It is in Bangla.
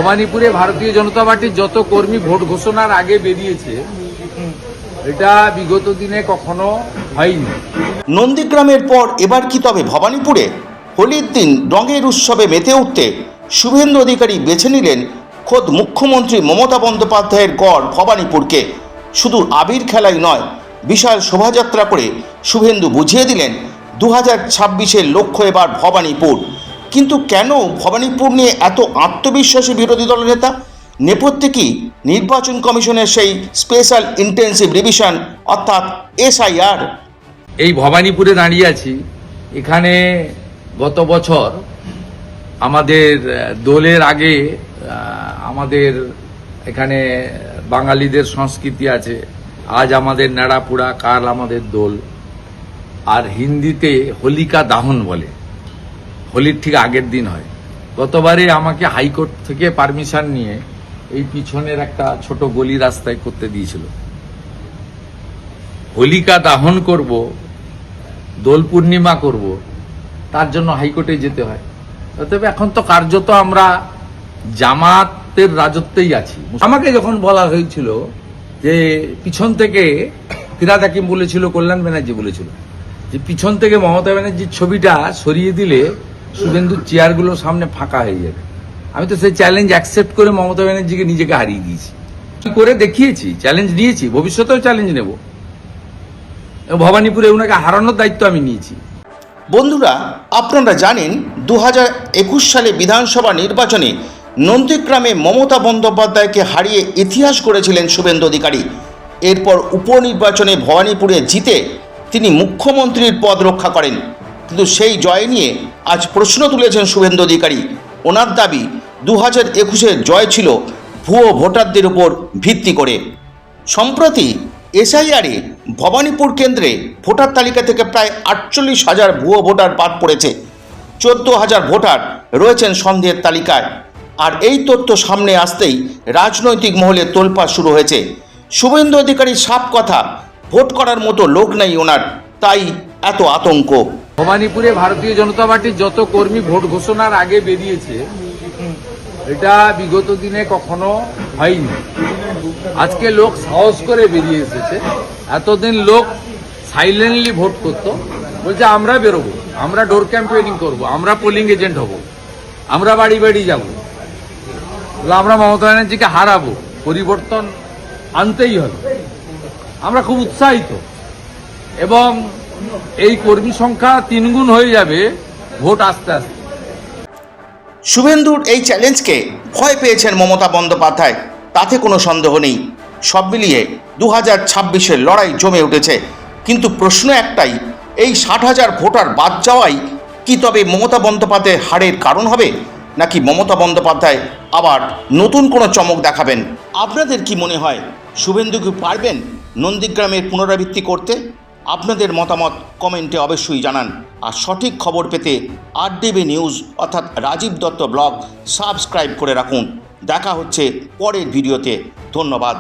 ভবানীপুরে ভারতীয় জনতা পার্টির যত কর্মী ভোট ঘোষণার আগে বেরিয়েছে, এটা বিগত দিনে কখনো হয়নি। নন্দীগ্রামের পর এবার কি তবে ভবানীপুরে হোলির দিন রঙের উৎসবে মেতে উঠতে শুভেন্দু অধিকারী বেছে নিলেন খোদ মুখ্যমন্ত্রী মমতা বন্দ্যোপাধ্যায়ের গড় ভবানীপুরকে। শুধু আবির খেলাই নয়, বিশাল শোভাযাত্রা করে শুভেন্দু বুঝিয়ে দিলেন 2026-এর লক্ষ্য এবার ভবানীপুর। কিন্তু কেন ভবানীপুর নিয়ে এত আত্মবিশ্বাসী বিরোধী দলনেতা? নেপথ্যে কি নির্বাচন কমিশনের সেই স্পেশাল ইন্টেন্সিভ রিভিশন অর্থাৎ SIR? এই ভবানীপুরে দাঁড়িয়ে আছি। এখানে গত বছর আমাদের দোলের আগে আমাদের এখানে বাঙালিদের সংস্কৃতি আছে, আজ আমাদের নেড়াপুড়া, কাল আমাদের দোল, আর হিন্দিতে হোলিকা দাহন বলে, হোলির ঠিক আগের দিন হয়। গতবারে আমাকে হাইকোর্ট থেকে পারমিশন নিয়ে এই পিছনের একটা ছোট গলি রাস্তায় করতে দিয়েছিল। হোলিকা দাহন করব, দোল পূর্ণিমা করব, তার জন্য হাইকোর্টে যেতে হয়। তবে এখন তো কার্যত আমরা জামাতের রাজত্বেই আছি। আমাকে যখন বলা হয়েছিল যে পিছন থেকে ফিরাদ হাকিম বলেছিল, কল্যাণ ব্যানার্জি বলেছিল যে পিছন থেকে মমতা ব্যানার্জির ছবিটা সরিয়ে দিলে শুভেন্দুর চেয়ারগুলো সামনে ফাঁকা হয়ে যাবে, আমি তো সেই চ্যালেঞ্জ অ্যাকসেপ্ট করে মমতা ব্যানার্জিকে নিজেকে হারিয়ে দিয়েছি, করে দেখিয়েছি, চ্যালেঞ্জ নিয়েছি, ভবিষ্যতেও চ্যালেঞ্জ নেব। ভবানীপুরে ওনাকে হারানোর দায়িত্ব আমি নিয়েছি। বন্ধুরা, আপনারা জানেন 2021 সালে বিধানসভা নির্বাচনে নন্দীগ্রামে মমতা বন্দ্যোপাধ্যায়কে হারিয়ে ইতিহাস গড়েছিলেন শুভেন্দু অধিকারী। এরপর উপনির্বাচনে ভবানীপুরে জিতে তিনি মুখ্যমন্ত্রীর পদ রক্ষা করেন। কিন্তু সেই জয় নিয়ে আজ প্রশ্ন তুলেছেন শুভেন্দু অধিকারী। ওনার দাবি 2021-এর জয় ছিল ভুয়ো ভোটারদের উপর ভিত্তি করে। সম্প্রতি SIR-এ ভবানীপুর কেন্দ্রে ভোটার তালিকা থেকে প্রায় 48,000 ভুয়ো ভোটার বাদ পড়েছে। 14,000 ভোটার রয়েছেন সন্দেহের তালিকায়। আর এই তথ্য সামনে আসতেই রাজনৈতিক মহলে তোলপাড় শুরু হয়েছে। শুভেন্দু অধিকারীর সাফ কথা, ভোট করার মতো লোক নেই ওনার, তাই এত আতঙ্ক। ভবানীপুরে ভারতীয় জনতা পার্টির যত কর্মী ভোট ঘোষণার আগে বেরিয়েছে, এটা বিগত দিনে কখনো হয়নি। আজকে লোক সাহস করে বেরিয়ে এসেছে। এতদিন লোক সাইলেন্টলি ভোট করতো, বলছে আমরা বেরোবো, আমরা ডোর ক্যাম্পেনিং করব, আমরা পোলিং এজেন্ট হব, আমরা বাড়ি বাড়ি যাব, আমরা মমতা ব্যানার্জিকে হারাবো, পরিবর্তন আনতেই হবে। আমরা খুব উৎসাহিত এবং এই কর্মী সংখ্যা 3 গুণ হয়ে যাবে ভোট আস্তে আস্তে। শুভেন্দুর এই চ্যালেঞ্জকে ভয় পেয়েছেন মমতা বন্দ্যোপাধ্যায়, তাতে কোনো সন্দেহ নেই। সব মিলিয়ে 2026-এর লড়াই জমে উঠেছে। কিন্তু প্রশ্ন একটাই, এই 60,000 ভোটার বাদ যাওয়াই কি তবে মমতা বন্দ্যোপাধ্যায়ের হারের কারণ হবে, নাকি মমতা বন্দ্যোপাধ্যায় আবার নতুন কোনো চমক দেখাবেন? আপনাদের কি মনে হয়, শুভেন্দু কি পারবেন নন্দীগ্রামের পুনরাবৃত্তি করতে? আপনাদের মতামত কমেন্টে অবশ্যই জানান। আর সঠিক খবর পেতে RDB নিউজ অর্থাৎ রাজীব দত্ত ব্লগ সাবস্ক্রাইব করে রাখুন। দেখা হচ্ছে পরের ভিডিওতে। ধন্যবাদ।